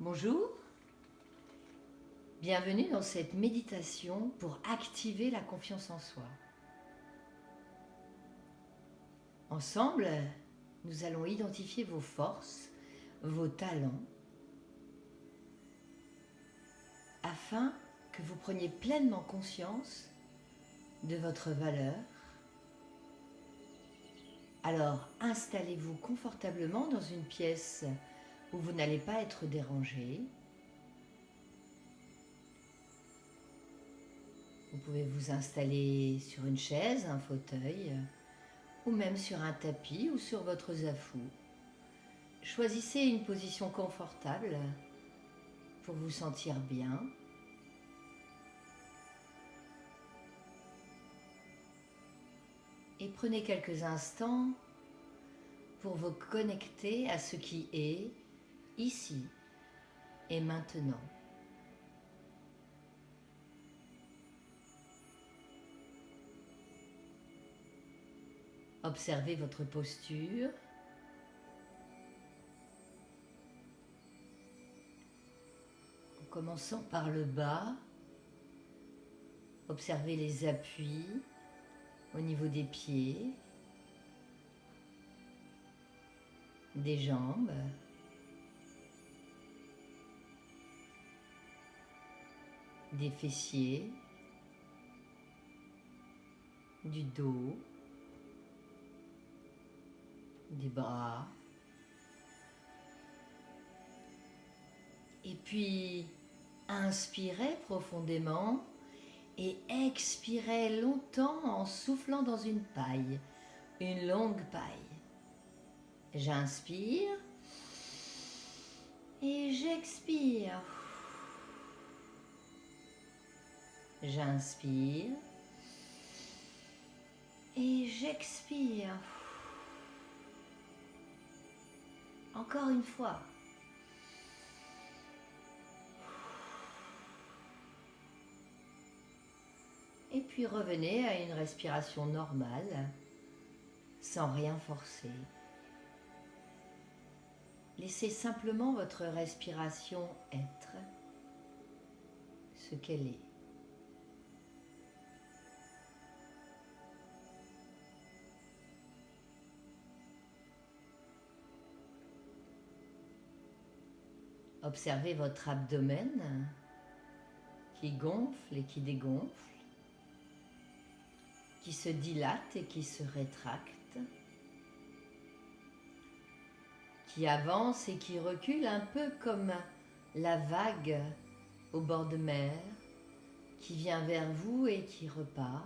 Bonjour, bienvenue dans cette méditation pour activer la confiance en soi. Ensemble, nous allons identifier vos forces, vos talents, afin que vous preniez pleinement conscience de votre valeur. Alors, installez-vous confortablement dans une pièce où vous n'allez pas être dérangé. Vous pouvez vous installer sur une chaise, un fauteuil, ou même sur un tapis ou sur votre zafou. Choisissez une position confortable pour vous sentir bien. Et prenez quelques instants pour vous connecter à ce qui est ici et maintenant. Observez votre posture. En commençant par le bas, observez les appuis au niveau des pieds, des jambes, des fessiers, du dos, des bras. Et puis, inspirez profondément et expirez longtemps en soufflant dans une paille, une longue paille. J'inspire et j'expire. J'inspire et j'expire. Encore une fois. Et puis revenez à une respiration normale, sans rien forcer. Laissez simplement votre respiration être ce qu'elle est. Observez votre abdomen qui gonfle et qui dégonfle, qui se dilate et qui se rétracte, qui avance et qui recule un peu comme la vague au bord de mer, qui vient vers vous et qui repart,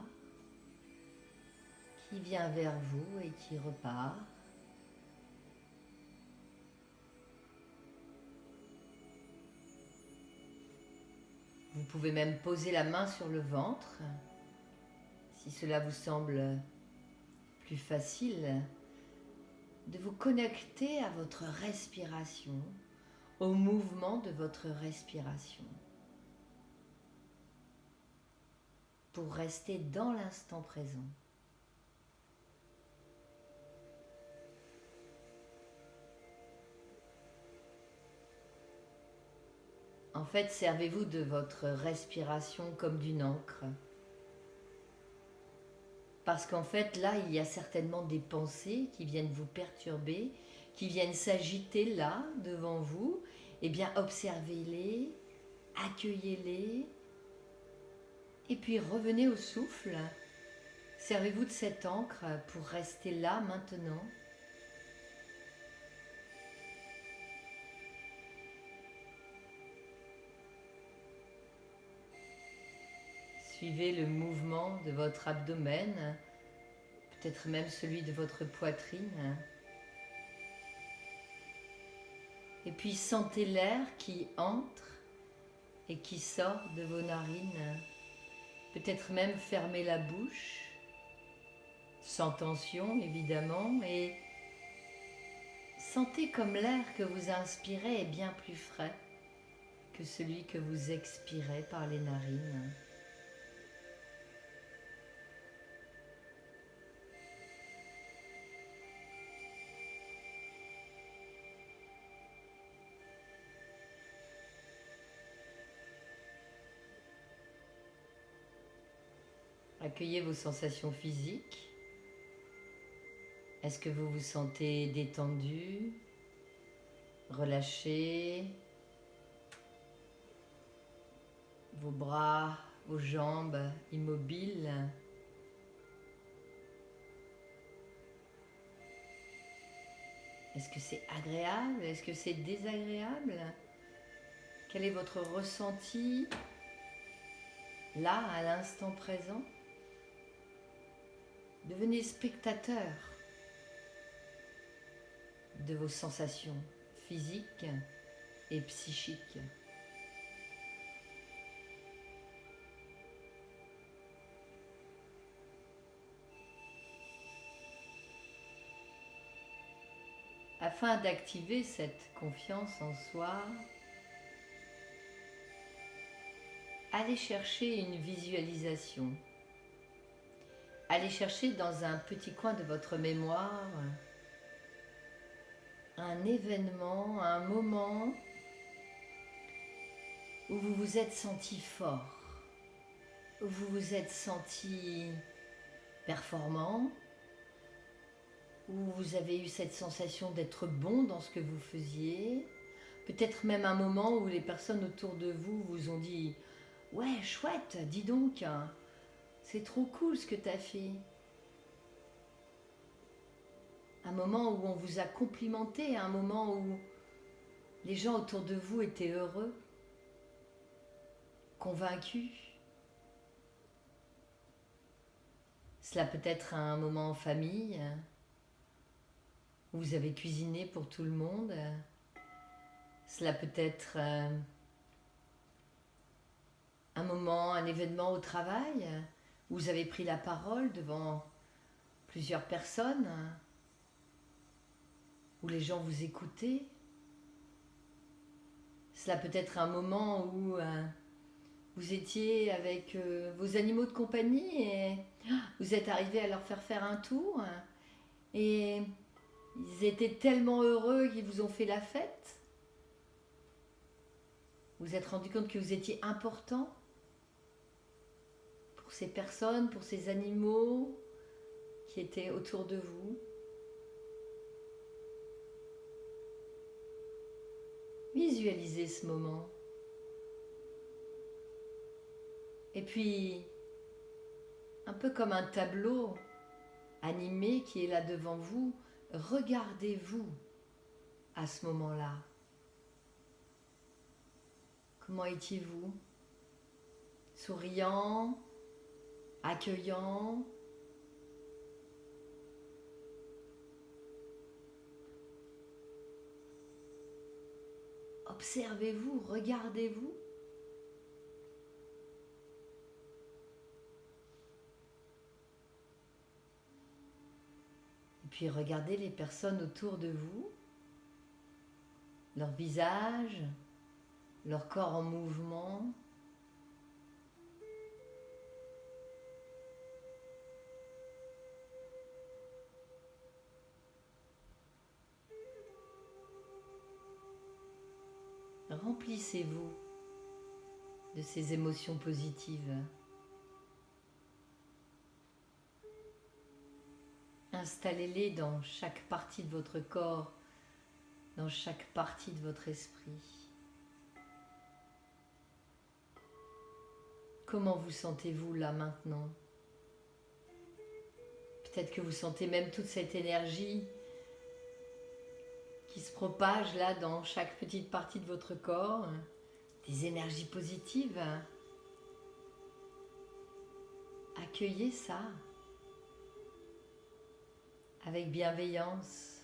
qui vient vers vous et qui repart. Vous pouvez même poser la main sur le ventre, si cela vous semble plus facile, de vous connecter à votre respiration, au mouvement de votre respiration, pour rester dans l'instant présent. En fait, servez-vous de votre respiration comme d'une encre. Parce qu'en fait, là, il y a certainement des pensées qui viennent vous perturber, qui viennent s'agiter là, devant vous. Eh bien, observez-les, accueillez-les, et puis revenez au souffle. Servez-vous de cette encre pour rester là, maintenant. Suivez le mouvement de votre abdomen, peut-être même celui de votre poitrine. Et puis sentez l'air qui entre et qui sort de vos narines. Peut-être même fermez la bouche, sans tension évidemment, et sentez comme l'air que vous inspirez est bien plus frais que celui que vous expirez par les narines. Accueillez vos sensations physiques. Est-ce que vous vous sentez détendu, relâché? Vos bras, vos jambes immobiles. Est-ce que c'est agréable? Est-ce que c'est désagréable? Quel est votre ressenti là, à l'instant présent? Devenez spectateur de vos sensations physiques et psychiques. Afin d'activer cette confiance en soi, allez chercher une visualisation. Allez chercher dans un petit coin de votre mémoire un événement, un moment où vous vous êtes senti fort, où vous vous êtes senti performant, où vous avez eu cette sensation d'être bon dans ce que vous faisiez. Peut-être même un moment où les personnes autour de vous vous ont dit « Ouais, chouette, dis donc, c'est trop cool ce que tu as fait ». Un moment où on vous a complimenté, un moment où les gens autour de vous étaient heureux, convaincus. Cela peut être un moment en famille, où vous avez cuisiné pour tout le monde. Cela peut être un moment, un événement au travail, où vous avez pris la parole devant plusieurs personnes, où les gens vous écoutaient. Cela peut être un moment où vous étiez avec vos animaux de compagnie et vous êtes arrivé à leur faire un tour et ils étaient tellement heureux qu'ils vous ont fait la fête. Vous vous êtes rendu compte que vous étiez important pour ces personnes, pour ces animaux qui étaient autour de vous. Visualisez ce moment. Et puis, un peu comme un tableau animé qui est là devant vous, regardez-vous à ce moment-là. Comment étiez-vous? Souriant, accueillant, observez-vous, regardez-vous. Et puis regardez les personnes autour de vous, leur visage, leur corps en mouvement. Remplissez-vous de ces émotions positives. Installez-les dans chaque partie de votre corps, dans chaque partie de votre esprit. Comment vous sentez-vous là maintenant? Peut-être que vous sentez même toute cette énergie qui se propage là dans chaque petite partie de votre corps, des énergies positives. Accueillez ça avec bienveillance,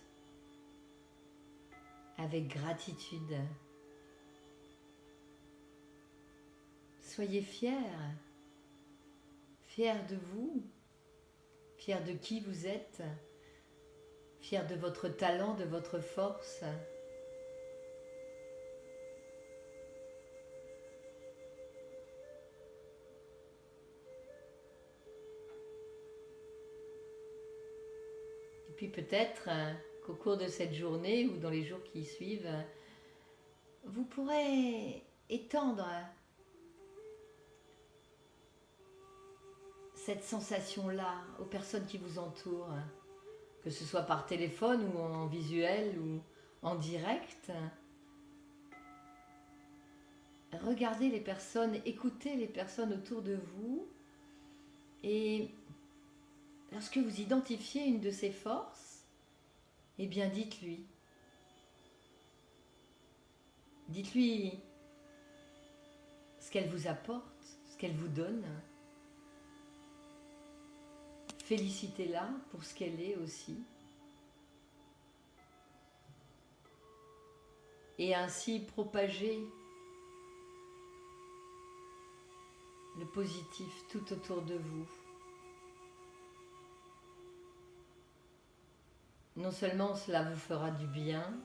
avec gratitude. Soyez fiers de vous, fiers de qui vous êtes, fiers de votre talent, de votre force. Et puis peut-être qu'au cours de cette journée ou dans les jours qui suivent, vous pourrez étendre cette sensation-là aux personnes qui vous entourent, que ce soit par téléphone ou en visuel ou en direct. Regardez les personnes, écoutez les personnes autour de vous et lorsque vous identifiez une de ces forces, eh bien dites-lui. Dites-lui ce qu'elle vous apporte, ce qu'elle vous donne. Félicitez-la pour ce qu'elle est aussi. Et ainsi propager le positif tout autour de vous. Non seulement cela vous fera du bien,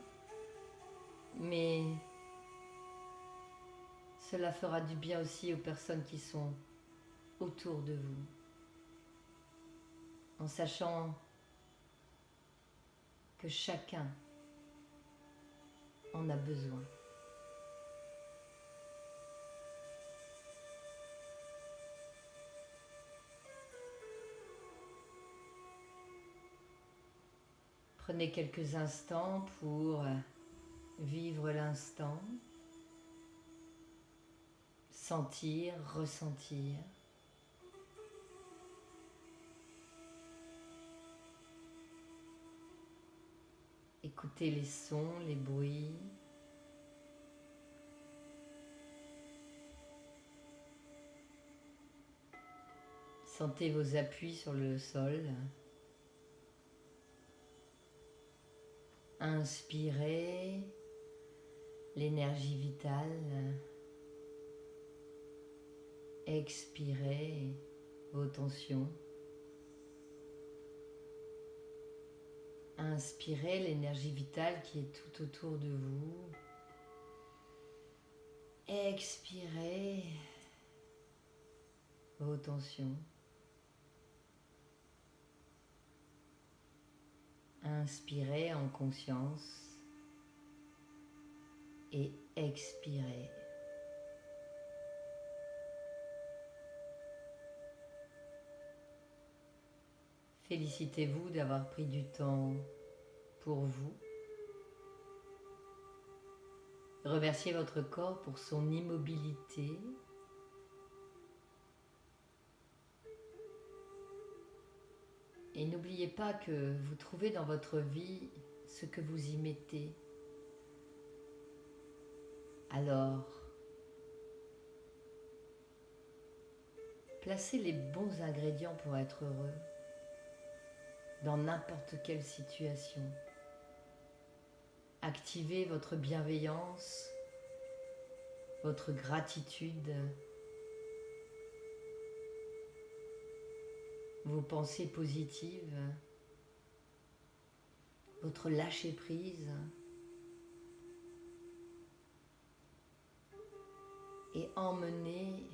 mais cela fera du bien aussi aux personnes qui sont autour de vous. En sachant que chacun en a besoin. Prenez quelques instants pour vivre l'instant, sentir, ressentir. Écoutez les sons, les bruits. Sentez vos appuis sur le sol. Inspirez l'énergie vitale. Expirez vos tensions. Inspirez l'énergie vitale qui est tout autour de vous. Expirez vos tensions. Inspirez en conscience et expirez. Félicitez-vous d'avoir pris du temps pour vous. Remerciez votre corps pour son immobilité. Et n'oubliez pas que vous trouvez dans votre vie ce que vous y mettez. Alors, placez les bons ingrédients pour être heureux dans n'importe quelle situation. Activez votre bienveillance, votre gratitude, vos pensées positives, votre lâcher-prise et emmenez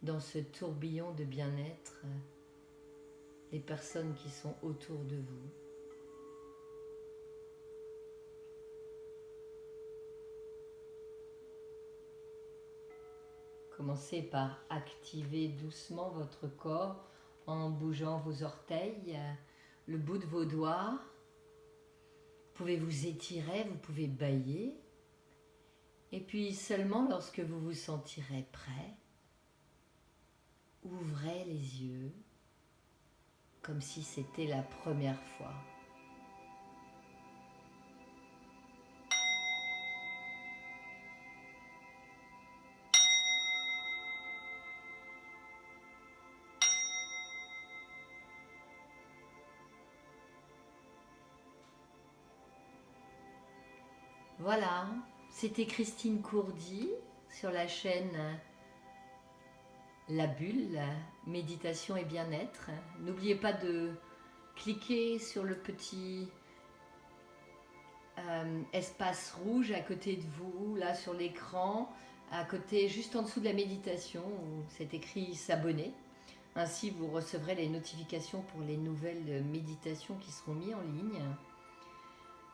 dans ce tourbillon de bien-être les personnes qui sont autour de vous. Commencez par activer doucement votre corps en bougeant vos orteils, le bout de vos doigts. Vous pouvez vous étirer, vous pouvez bâiller. Et puis seulement lorsque vous vous sentirez prêt, ouvrez les yeux comme si c'était la première fois. Voilà, c'était Christine Courdy sur la chaîne La Bulle, méditation et bien-être. N'oubliez pas de cliquer sur le petit espace rouge à côté de vous, là sur l'écran, à côté, juste en dessous de la méditation, où c'est écrit s'abonner. Ainsi, vous recevrez les notifications pour les nouvelles méditations qui seront mises en ligne.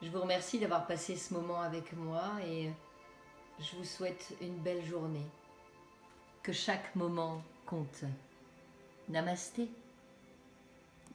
Je vous remercie d'avoir passé ce moment avec moi et je vous souhaite une belle journée. Que chaque moment compte. Namasté.